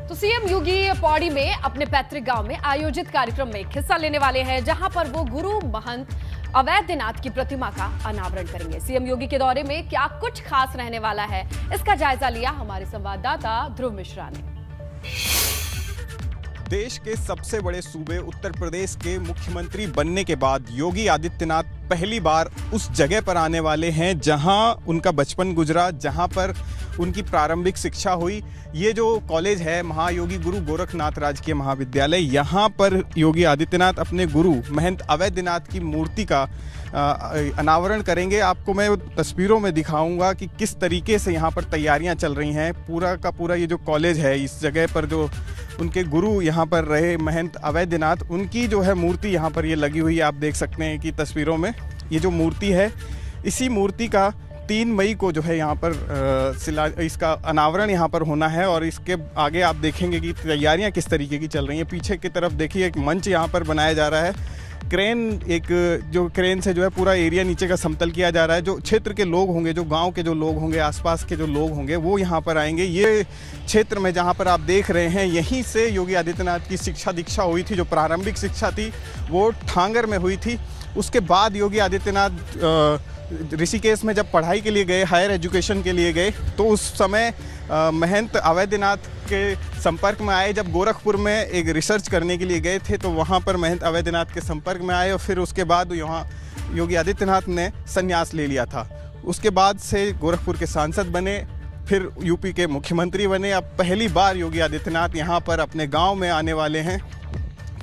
तो सीएम योगी पौड़ी में अपने पैतृक गांव में आयोजित कार्यक्रम में हिस्सा लेने वाले हैं, जहां पर वो गुरु महंत अवैधनाथ की प्रतिमा का अनावरण करेंगे। सीएम योगी के दौरे में क्या कुछ खास रहने वाला है, इसका जायजा लिया हमारे संवाददाता ध्रुव मिश्रा ने। देश के सबसे बड़े सूबे उत्तर प्रदेश के मुख्यमंत्री बनने के बाद योगी आदित्यनाथ पहली बार उस जगह पर आने वाले हैं जहां उनका बचपन गुजरा, जहां पर उनकी प्रारंभिक शिक्षा हुई। ये जो कॉलेज है महायोगी गुरु गोरखनाथ राजकीय महाविद्यालय, यहाँ पर योगी आदित्यनाथ अपने गुरु महंत अवैधनाथ की मूर्ति का अनावरण करेंगे। आपको मैं तस्वीरों में दिखाऊंगा कि किस तरीके से यहाँ पर तैयारियाँ चल रही हैं। पूरा का पूरा ये जो कॉलेज है, इस जगह पर जो उनके गुरु यहाँ पर रहे महंत अवैधनाथ, उनकी जो है मूर्ति यहाँ पर ये लगी हुई है। आप देख सकते हैं कि तस्वीरों में ये जो मूर्ति है, इसी मूर्ति का 3 मई को जो है यहाँ पर इसका अनावरण यहाँ पर होना है। और इसके आगे आप देखेंगे कि तैयारियाँ किस तरीके की चल रही हैं। पीछे की तरफ देखिए एक मंच यहाँ पर बनाया जा रहा है। क्रेन से जो है पूरा एरिया नीचे का समतल किया जा रहा है। जो क्षेत्र के लोग होंगे, जो गांव के जो लोग होंगे, आसपास के जो लोग होंगे, वो यहाँ पर आएंगे। ये क्षेत्र में जहाँ पर आप देख रहे हैं, यहीं से योगी आदित्यनाथ की शिक्षा दीक्षा हुई थी। जो प्रारंभिक शिक्षा थी वो ठांगर में हुई थी। उसके बाद योगी आदित्यनाथ ऋषिकेश में जब पढ़ाई के लिए गए, हायर एजुकेशन के लिए गए, तो उस समय महंत अवैधनाथ के संपर्क में आए। जब गोरखपुर में एक रिसर्च करने के लिए गए थे, तो वहाँ पर महंत अवैधनाथ के संपर्क में आए और फिर उसके बाद यहाँ योगी आदित्यनाथ ने संन्यास ले लिया था। उसके बाद से गोरखपुर के सांसद बने, फिर यूपी के मुख्यमंत्री बने। अब पहली बार योगी आदित्यनाथ यहाँ पर अपने गाँव में आने वाले हैं।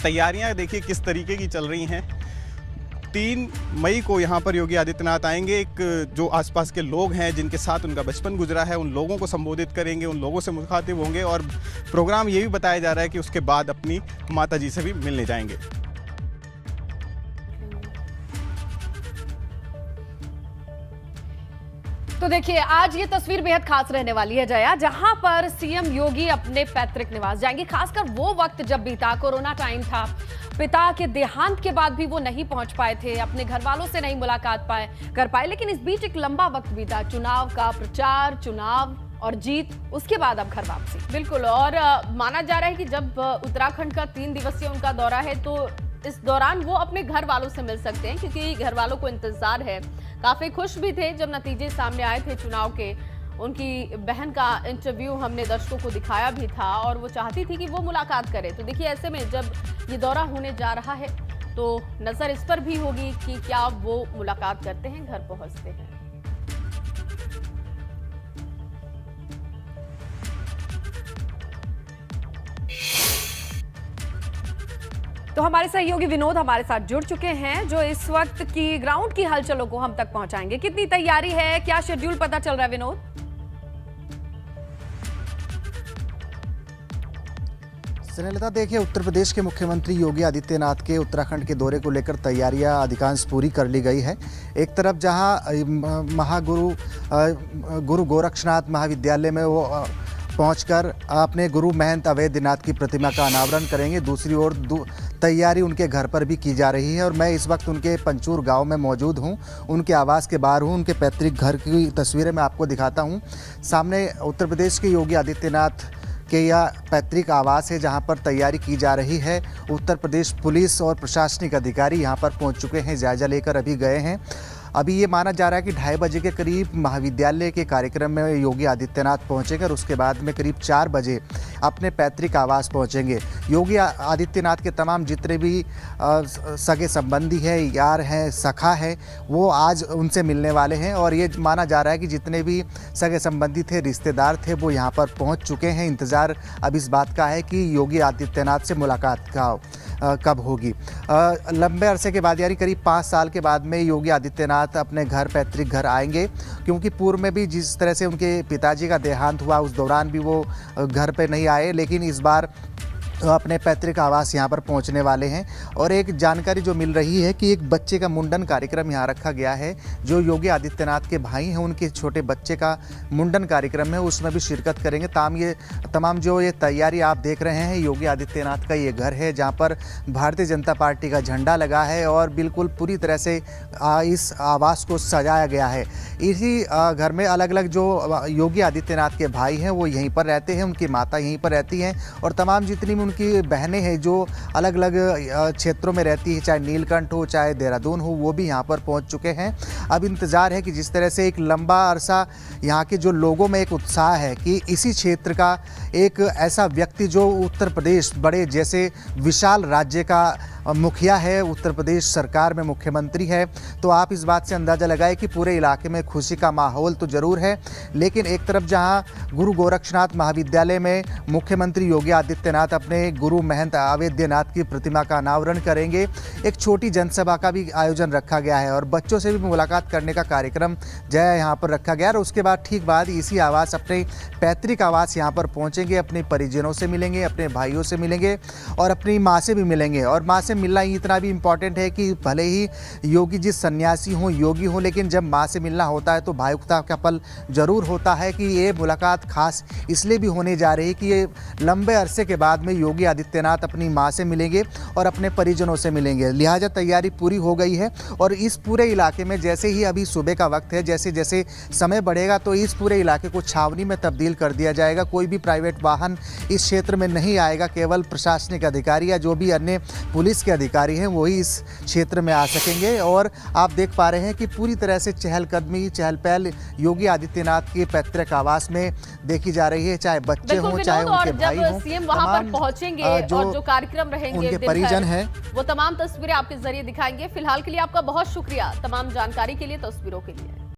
तैयारियाँ देखिए किस तरीके की चल रही हैं। 3 मई को यहाँ पर योगी आदित्यनाथ आएंगे। एक जो आसपास के लोग हैं जिनके साथ उनका बचपन गुजरा है, उन लोगों को संबोधित करेंगे, उन लोगों से मुखातिब होंगे। और प्रोग्राम ये भी बताया जा रहा है कि उसके बाद अपनी माताजी से भी मिलने जाएंगे। तो देखिए, आज ये तस्वीर बेहद खास रहने वाली है जया, जहां पर सीएम योगी अपने पैतृक निवास जाएंगे। खासकर वो वक्त जब बीता, कोरोना टाइम था, पिता के देहांत के बाद भी वो नहीं पहुंच पाए थे, अपने घर वालों से नहीं मुलाकात कर पाए। लेकिन इस बीच एक लंबा वक्त बीता, चुनाव का प्रचार, चुनाव और जीत, उसके बाद अब घर वापसी। बिल्कुल, और माना जा रहा है कि जब उत्तराखंड का 3 दिवसीय उनका दौरा है, तो इस दौरान वो अपने घर वालों से मिल सकते हैं, क्योंकि घर वालों को इंतजार है। काफी खुश भी थे जब नतीजे सामने आए थे चुनाव के। उनकी बहन का इंटरव्यू हमने दर्शकों को दिखाया भी था और वो चाहती थी कि वो मुलाकात करे। तो देखिए, ऐसे में जब ये दौरा होने जा रहा है, तो नजर इस पर भी होगी कि क्या वो मुलाकात करते हैं, घर पहुंचते हैं। तो हमारे सहयोगी विनोद हमारे साथ जुड़ चुके हैं, जो इस वक्त की ग्राउंड की हलचलों को हम तक पहुंचाएंगे। कितनी तैयारी है, क्या शेड्यूल पता चल रहा है विनोद? स्नेहलता, देखिए, उत्तर प्रदेश के मुख्यमंत्री योगी आदित्यनाथ के उत्तराखंड के दौरे को लेकर तैयारियां अधिकांश पूरी कर ली गई है। एक तरफ जहां गुरु गोरखनाथ महाविद्यालय में वो पहुंचकर अपने गुरु महंत अवैधनाथ की प्रतिमा का अनावरण करेंगे, दूसरी ओर तैयारी उनके घर पर भी की जा रही है। और मैं इस वक्त उनके पंचूर गांव में मौजूद हूं, उनके आवास के बाहर हूं। उनके पैतृक घर की तस्वीरें मैं आपको दिखाता हूं। सामने उत्तर प्रदेश के योगी आदित्यनाथ के यह पैतृक आवास है, जहां पर तैयारी की जा रही है। उत्तर प्रदेश पुलिस और प्रशासनिक अधिकारी यहां पर पहुंच चुके हैं, जायजा लेकर अभी गए हैं। अभी ये माना जा रहा है कि 2:30 बजे के करीब महाविद्यालय के कार्यक्रम में योगी आदित्यनाथ पहुंचेंगे और उसके बाद में करीब 4 बजे अपने पैतृक आवास पहुंचेंगे। योगी आदित्यनाथ के तमाम जितने भी सगे संबंधी हैं, यार हैं, सखा हैं, वो आज उनसे मिलने वाले हैं। और ये माना जा रहा है कि जितने भी सगे संबंधी थे, रिश्तेदार थे, वो यहाँ पर पहुँच चुके हैं। इंतज़ार अब इस बात का है कि योगी आदित्यनाथ से मुलाकात कब होगी। लंबे अरसे के बाद, यानी करीब 5 साल के बाद में योगी आदित्यनाथ अपने घर, पैतृक घर आएंगे। क्योंकि पूर्व में भी जिस तरह से उनके पिताजी का देहांत हुआ, उस दौरान भी वो घर पे नहीं आए, लेकिन इस बार अपने पैतृक आवास यहाँ पर पहुँचने वाले हैं। और एक जानकारी जो मिल रही है कि एक बच्चे का मुंडन कार्यक्रम यहाँ रखा गया है। जो योगी आदित्यनाथ के भाई हैं उनके छोटे बच्चे का मुंडन कार्यक्रम है, उसमें भी शिरकत करेंगे। तमाम जो ये तैयारी आप देख रहे हैं, योगी आदित्यनाथ का ये घर है जहाँ पर भारतीय जनता पार्टी का झंडा लगा है और बिल्कुल पूरी तरह से इस आवास को सजाया गया है। इसी घर में अलग अलग जो योगी आदित्यनाथ के भाई हैं वो यहीं पर रहते हैं, उनकी माता यहीं पर रहती हैं और तमाम जितनी उनकी बहनें हैं जो अलग अलग क्षेत्रों में रहती है, चाहे नीलकंठ हो चाहे देहरादून हो, वो भी यहाँ पर पहुँच चुके हैं। अब इंतज़ार है कि जिस तरह से एक लंबा अरसा यहाँ के जो लोगों में एक उत्साह है कि इसी क्षेत्र का एक ऐसा व्यक्ति जो उत्तर प्रदेश बड़े जैसे विशाल राज्य का मुखिया है, उत्तर प्रदेश सरकार में मुख्यमंत्री है, तो आप इस बात से अंदाज़ा लगाएं कि पूरे इलाके में खुशी का माहौल तो ज़रूर है। लेकिन एक तरफ जहां गुरु गोरक्षनाथ महाविद्यालय में मुख्यमंत्री योगी आदित्यनाथ अपने गुरु महंत अवेद्यनाथ की प्रतिमा का अनावरण करेंगे, एक छोटी जनसभा का भी आयोजन रखा गया है और बच्चों से भी मुलाकात करने का कार्यक्रम जो है यहाँ पर रखा गया है। और उसके बाद ठीक बाद इसी आवास अपने पैतृक आवास यहाँ पर पहुँचेंगे, अपने परिजनों से मिलेंगे, अपने भाइयों से मिलेंगे और अपनी माँ से भी मिलेंगे। और माँ से मिलना ही इतना भी इम्पॉर्टेंट है कि भले ही योगी जी सन्यासी हों, योगी हों, लेकिन जब माँ से मिलना होता है तो भावुकता का पल जरूर होता है कि ये मुलाकात खास इसलिए भी होने जा रही है कि ये लंबे अरसे के बाद में योगी आदित्यनाथ अपनी माँ से मिलेंगे और अपने परिजनों से मिलेंगे। लिहाजा तैयारी पूरी हो गई है और इस पूरे इलाके में जैसे ही अभी सुबह का वक्त है, जैसे जैसे समय बढ़ेगा तो इस पूरे इलाके को छावनी में तब्दील कर दिया जाएगा। कोई भी प्राइवेट वाहन इस क्षेत्र में नहीं आएगा, केवल प्रशासनिक अधिकारी या जो भी अन्य पुलिस के अधिकारी हैं वही इस क्षेत्र में आ सकेंगे। और आप देख पा रहे हैं कि पूरी तरह से चहलकदमी चहल पहल योगी आदित्यनाथ के पैतृक आवास में देखी जा रही है, चाहे बच्चे हों चाहे उनके भाई हों। सीएम वहां पर पहुंचेंगे और जो कार्यक्रम रहेंगे उनके परिजन हैं वो तमाम तस्वीरें आपके जरिए दिखाएंगे। फिलहाल के लिए आपका बहुत शुक्रिया तमाम जानकारी के लिए, तस्वीरों के लिए।